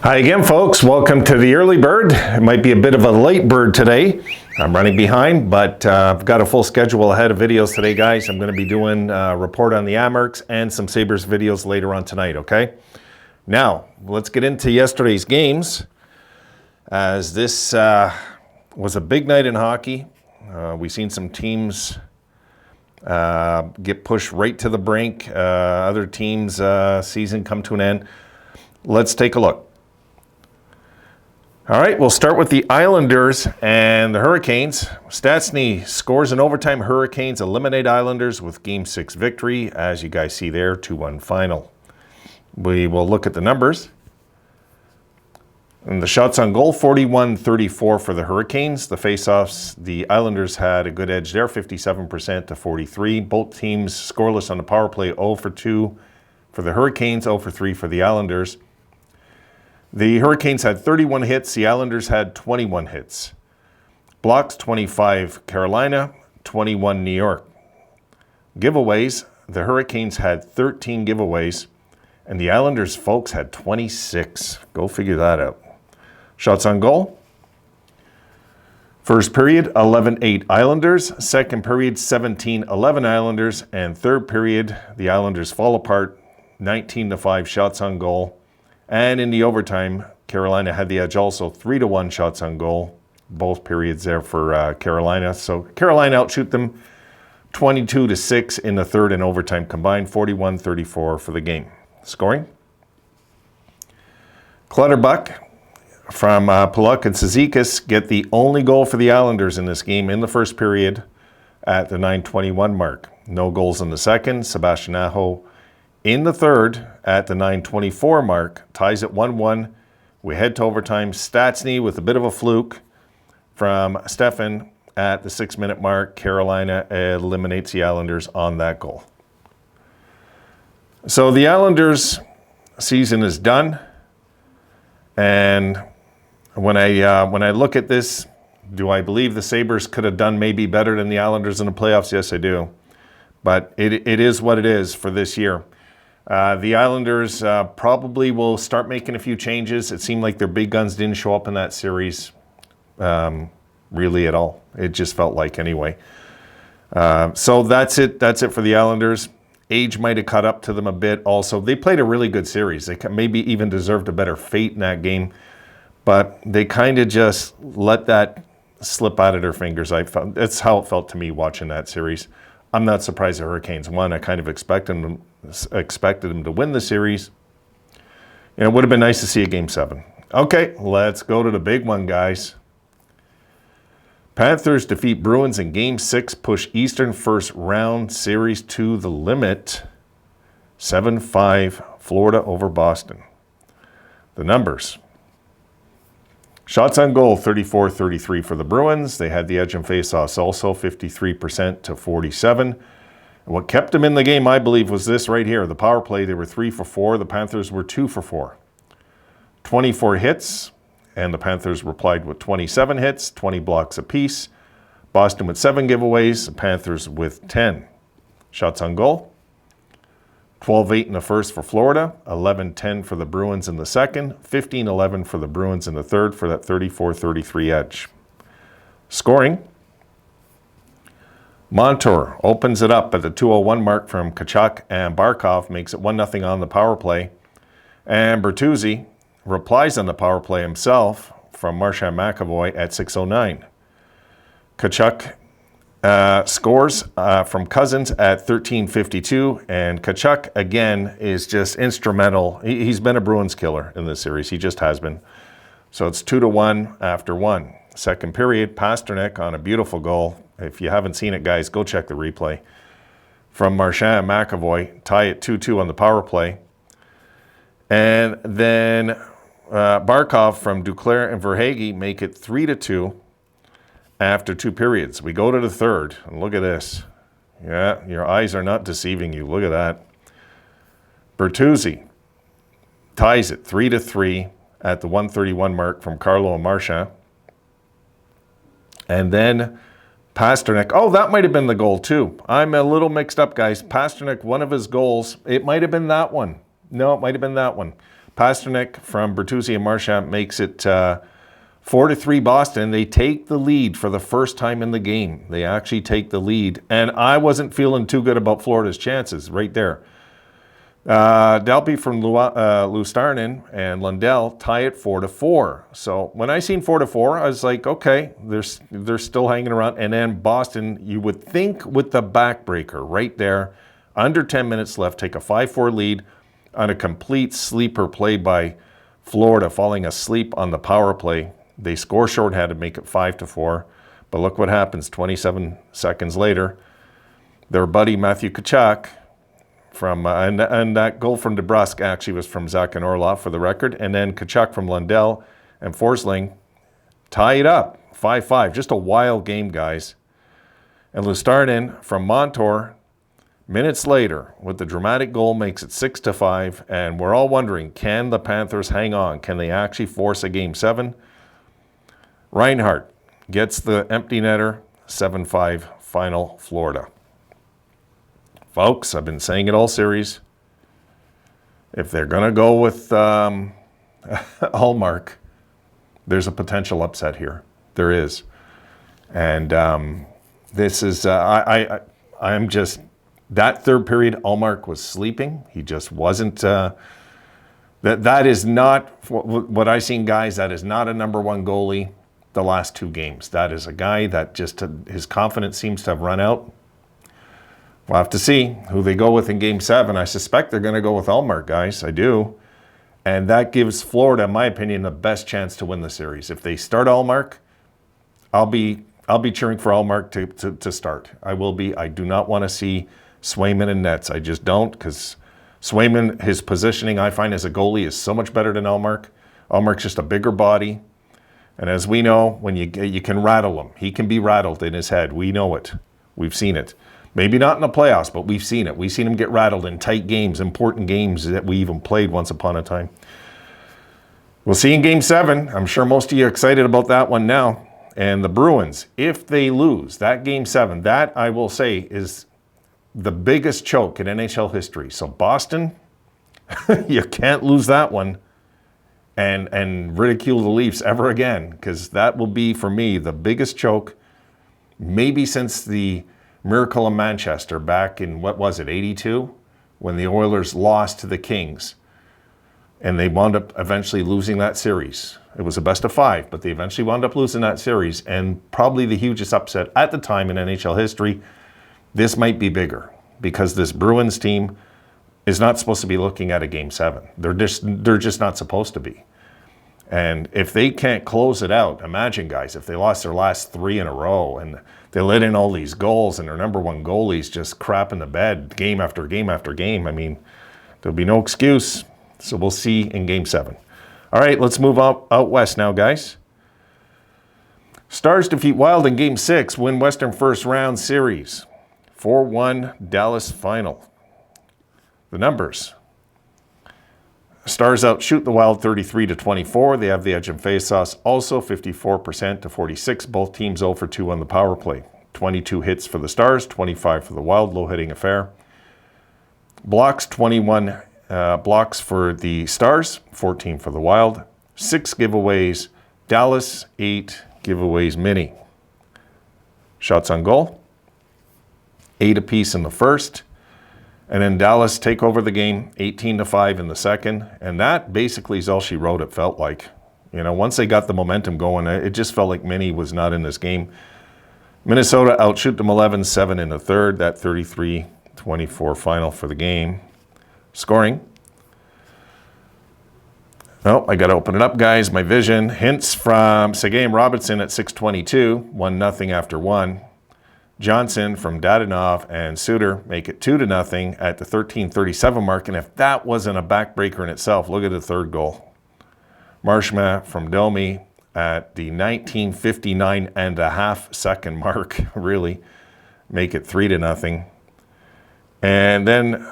Hi again, folks. Welcome to the early bird. It might be a bit of a late bird today. I'm running behind, but I've got a full schedule ahead of videos today, guys. I'm going to be doing a report on the Amerks and some Sabres videos later on tonight, okay? Now, let's get into yesterday's games, as this was a big night in hockey. We've seen some teams get pushed right to the brink. Other teams' season come to an end. Let's take a look. All right, we'll start with the Islanders and the Hurricanes. Stastny scores in overtime. Hurricanes eliminate Islanders with Game 6 victory. As you guys see there, 2-1 final. We will look at the numbers. And the shots on goal, 41-34 for the Hurricanes. The faceoffs, the Islanders had a good edge there, 57% to 43. Both teams scoreless on the power play, 0 for 2 for the Hurricanes, 0 for 3 for the Islanders. The Hurricanes had 31 hits. The Islanders had 21 hits. Blocks, 25 Carolina, 21 New York. Giveaways, the Hurricanes had 13 giveaways, and the Islanders, folks, had 26. Go figure that out. Shots on goal. First period, 11-8 Islanders. Second period, 17-11 Islanders. And third period, the Islanders fall apart, 19-5 shots on goal. And in the overtime, Carolina had the edge also, 3-1 shots on goal. Both periods there for Carolina. So Carolina outshoot them 22-6 in the third and overtime combined, 41-34 for the game. Scoring. Clutterbuck from Pulock and Cizikas get the only goal for the Islanders in this game in the first period at the 9:21 mark. No goals in the second. Sebastian Aho in the third at the 9:24 mark, ties at 1-1. We head to overtime. Stastny with a bit of a fluke from Stefan at the 6-minute mark. Carolina eliminates the Islanders on that goal. So the Islanders' season is done. And when I look at this, do I believe the Sabres could have done maybe better than the Islanders in the playoffs? Yes, I do. But it is what it is for this year. The Islanders probably will start making a few changes. It seemed like their big guns didn't show up in that series really at all. It just felt like anyway. So that's it. That's it for the Islanders. Age might have caught up to them a bit also. They played a really good series. They maybe even deserved a better fate in that game. But they kind of just let that slip out of their fingers. I felt that's how it felt to me watching that series. I'm not surprised the Hurricanes won. I kind of expected them to win the series. And it would have been nice to see a Game 7. Okay, let's go to the big one, guys. Panthers defeat Bruins in Game 6, push Eastern first round series to the limit. 7-5, Florida over Boston. The numbers. Shots on goal, 34-33 for the Bruins. They had the edge in faceoffs also, 53% to 47. And what kept them in the game, I believe, was this right here. The power play, they were 3 for 4. The Panthers were 2 for 4. 24 hits, and the Panthers replied with 27 hits, 20 blocks apiece. Boston with 7 giveaways, the Panthers with 10. Shots on goal. 12-8 in the first for Florida, 11-10 for the Bruins in the second, 15-11 for the Bruins in the third for that 34-33 edge. Scoring. Montour opens it up at the 2:01 mark from Tkachuk, and Barkov makes it 1-0 on the power play. And Bertuzzi replies on the power play himself from Marchand McAvoy at 6:09. Tkachuk scores from Cousins at 13:52, and Tkachuk again is just instrumental. He's been a Bruins killer in this series. He just has been. So it's 2-1 after 1. Second period, Pasternak on a beautiful goal. If you haven't seen it, guys, go check the replay. From Marchand McAvoy, tie it 2-2 on the power play. And then Barkov from Duclair and Verhaeghe make it 3-2 after 2 periods. We go to the third, and look at this. Yeah, your eyes are not deceiving you. Look at that. Bertuzzi ties it 3-3 at the 1:31 mark from Carlo and Marchand. And then Pasternak, oh, that might have been the goal too. I'm a little mixed up, guys. Pasternak, one of his goals, it might have been that one. No, it might have been that one. Pasternak from Bertuzzi and Marchand makes it 4-3 Boston. They take the lead for the first time in the game. They actually take the lead. And I wasn't feeling too good about Florida's chances right there. Delpy from Luostarinen and Lundell tie it 4-4. So when I seen 4-4, I was like, okay, they're still hanging around. And then Boston, you would think with the backbreaker right there, under 10 minutes left, take a 5-4 lead on a complete sleeper play by Florida, falling asleep on the power play. They score shorthanded, make it 5-4. But look what happens 27 seconds later. Their buddy Matthew Tkachuk, and that goal from DeBrusk actually was from Zach and Orlov for the record. And then Tkachuk from Lundell and Forsling tie it up, 5-5. Just a wild game, guys. And Luostarinen from Montour, minutes later, with the dramatic goal, makes it 6-5. And we're all wondering, can the Panthers hang on? Can they actually force a Game 7? Reinhart gets the empty netter, 7-5 final Florida. Folks, I've been saying it all series. If they're going to go with Ullmark, there's a potential upset here. There is. And this is, I'm just, that third period, Ullmark was sleeping. He just wasn't, that is not, what I've seen, guys, that is not a number one goalie the last two games. That is a guy that just, his confidence seems to have run out. We'll have to see who they go with in Game 7. I suspect they're going to go with Ullmark, guys. I do. And that gives Florida, in my opinion, the best chance to win the series. If they start Ullmark, I'll be cheering for Ullmark to start. I will be. I do not want to see Swayman and nets. I just don't, because Swayman, his positioning, I find as a goalie, is so much better than Ullmark. Ullmark's just a bigger body. And as we know, when you can rattle him. He can be rattled in his head. We know it. We've seen it. Maybe not in the playoffs, but we've seen it. We've seen him get rattled in tight games, important games that we even played once upon a time. We'll see in Game 7. I'm sure most of you are excited about that one now. And the Bruins, if they lose that Game 7, that, I will say, is the biggest choke in NHL history. So Boston, you can't lose that one and ridicule the Leafs ever again, because that will be, for me, the biggest choke maybe since the Miracle in Manchester back in, what was it, 82? When the Oilers lost to the Kings. And they wound up eventually losing that series. It was a best of 5, but they eventually wound up losing that series. And probably the hugest upset at the time in NHL history. This might be bigger, because this Bruins team is not supposed to be looking at a Game 7. They're just not supposed to be. And if they can't close it out, imagine, guys, if they lost their last 3 in a row and they let in all these goals and their number one goalie's just crap in the bed game after game after game. I mean, there'll be no excuse. So we'll see in Game 7. All right, let's move out west now, guys. Stars defeat Wild in Game 6, win Western first round series. 4-1 Dallas final. The numbers. Stars outshoot the Wild 33-24. They have the edge in faceoffs, also 54% to 46. Both teams 0 for 2 on the power play. 22 hits for the Stars, 25 for the Wild. Low-hitting affair. Blocks, 21 blocks for the Stars, 14 for the Wild. 6 giveaways. Dallas, 8 giveaways mini. Shots on goal, 8 apiece in the first. And then Dallas take over the game, 18-5 in the second. And that basically is all she wrote, it felt like. You know, once they got the momentum going, it just felt like Minnie was not in this game. Minnesota outshoot them 11-7 in the third. That 33-24 final for the game. Scoring. Oh, I got to open it up, guys. My vision. Hints from Sergei Robinson at 6:22. 1-0 after 1. Johnson from Dadonov and Suter make it 2-0 at the 13:37 mark. And if that wasn't a backbreaker in itself, look at the third goal. Marchand from Domi at the 19:59.5 second mark, really, make it 3-0. And then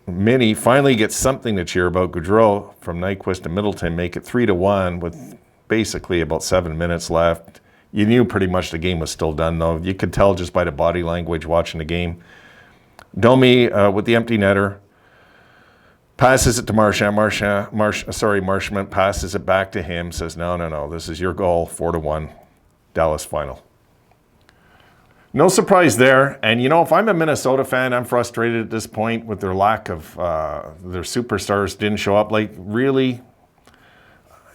Minnie finally gets something to cheer about. Gaudreau from Nyquist and Middleton make it 3-1 with basically about 7 minutes left. You knew pretty much the game was still done, though. You could tell just by the body language watching the game. Domi with the empty netter. Passes it to Marchand. Marchment passes it back to him. Says, no. This is your goal. 4-1. Dallas final. No surprise there. And, if I'm a Minnesota fan, I'm frustrated at this point with their lack of their superstars didn't show up. Like, really,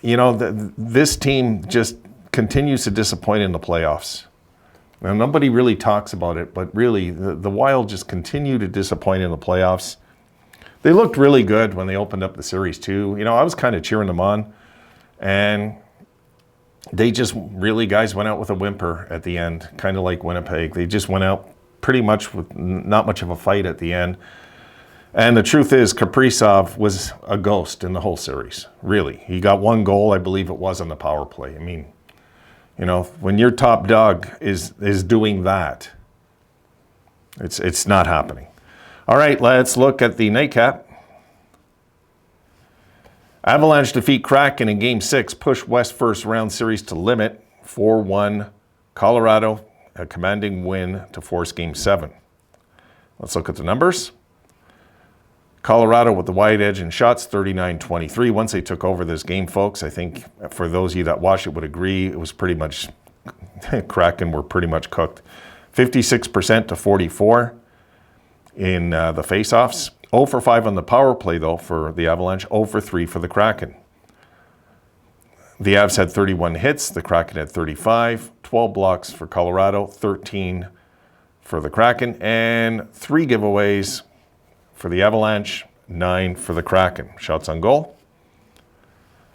this team just continues to disappoint in the playoffs. Now, nobody really talks about it, but really, the Wild just continue to disappoint in the playoffs. They looked really good when they opened up the series, too. I was kind of cheering them on. And they just really, guys, went out with a whimper at the end, kind of like Winnipeg. They just went out pretty much with not much of a fight at the end. And the truth is, Kaprizov was a ghost in the whole series, really. He got one goal, I believe it was, on the power play. I mean, when your top dog is doing that, it's not happening. All right, let's look at the nightcap. Avalanche defeat Kraken in Game 6, push West first round series to limit, 4-1. Colorado, a commanding win to force Game 7. Let's look at the numbers. Colorado with the wide edge in shots, 39-23. Once they took over this game, folks, I think for those of you that watched it would agree, it was pretty much, Kraken were pretty much cooked. 56% to 44 in the faceoffs. 0 for 5 on the power play, though, for the Avalanche. 0 for 3 for the Kraken. The Avs had 31 hits. The Kraken had 35. 12 blocks for Colorado. 13 for the Kraken. And 3 giveaways for the Avalanche. 9 for the Kraken. Shots on goal.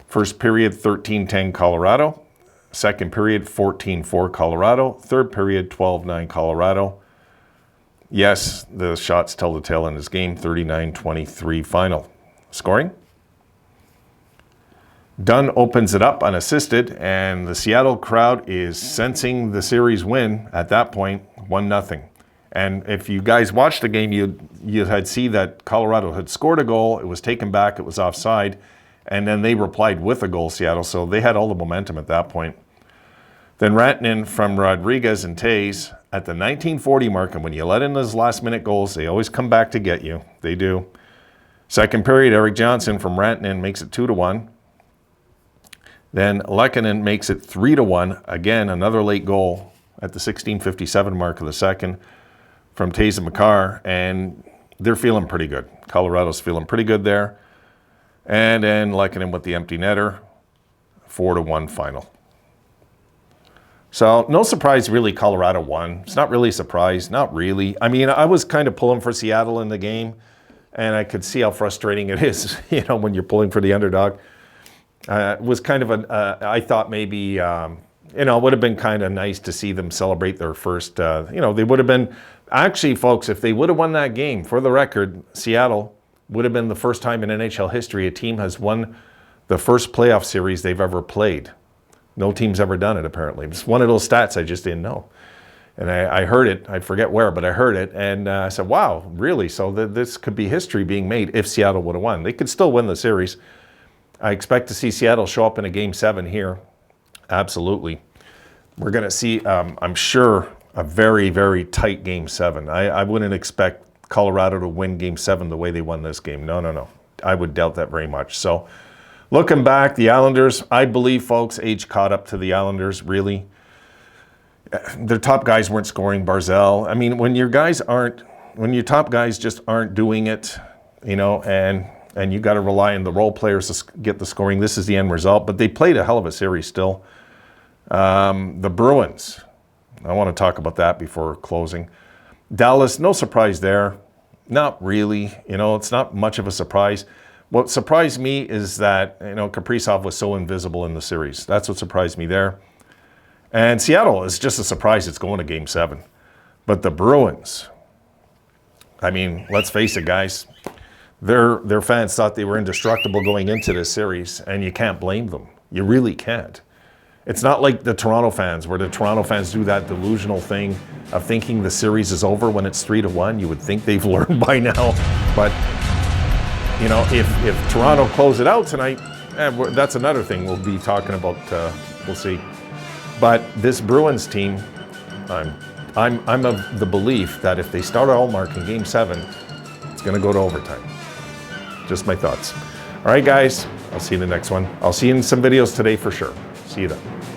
First period, 13-10 Colorado. Second period, 14-4 Colorado. Third period, 12-9 Colorado. Yes, the shots tell the tale in this game, 39-23 final. Scoring. Dunn opens it up unassisted, and the Seattle crowd is sensing the series win at that point, 1-0. And if you guys watched the game, you had seen that Colorado had scored a goal, it was taken back, it was offside, and then they replied with a goal, Seattle, so they had all the momentum at that point. Then Rantanen from Rodriguez and Taves at the 1940 mark, and when you let in those last-minute goals, they always come back to get you. They do. Second period, Eric Johnson from Rantanen makes it 2-1. Then Lehkonen makes it 3-1. Again, another late goal at the 16:57 mark of the second from Taves and Makar, and they're feeling pretty good. Colorado's feeling pretty good there. And then Lehkonen with the empty netter, 4-1 final. So no surprise, really, Colorado won. It's not really a surprise, not really. I mean, I was kind of pulling for Seattle in the game, and I could see how frustrating it is, when you're pulling for the underdog. It was kind of I thought maybe, it would have been kind of nice to see them celebrate their first, they would have been, actually, folks, if they would have won that game, for the record, Seattle would have been the first time in NHL history a team has won the first playoff series they've ever played. No team's ever done it, apparently. It's one of those stats I just didn't know. And I heard it. I forget where, but I heard it. And I said, wow, really? So this could be history being made if Seattle would have won. They could still win the series. I expect to see Seattle show up in a Game 7 here. Absolutely. We're going to see, I'm sure, a very, very tight Game 7. I wouldn't expect Colorado to win Game 7 the way they won this game. No. I would doubt that very much. So, looking back, the Islanders, I believe, folks, age caught up to the Islanders, really. Their top guys weren't scoring. Barzal. I mean, when your top guys just aren't doing it, and you got to rely on the role players to get the scoring, this is the end result. But they played a hell of a series still. The Bruins, I want to talk about that before closing. Dallas, no surprise there. Not really. It's not much of a surprise. What surprised me is that, Kaprizov was so invisible in the series. That's what surprised me there. And Seattle is just a surprise it's going to Game 7. But the Bruins, I mean, let's face it, guys. Their fans thought they were indestructible going into this series, and you can't blame them. You really can't. It's not like the Toronto fans, where the Toronto fans do that delusional thing of thinking the series is over when it's 3-1. You would think they've learned by now. But if Toronto close it out tonight, that's another thing we'll be talking about. We'll see. But this Bruins team, I'm of the belief that if they start Allmark in Game 7, it's going to go to overtime. Just my thoughts. All right, guys, I'll see you in the next one. I'll see you in some videos today for sure. See you then.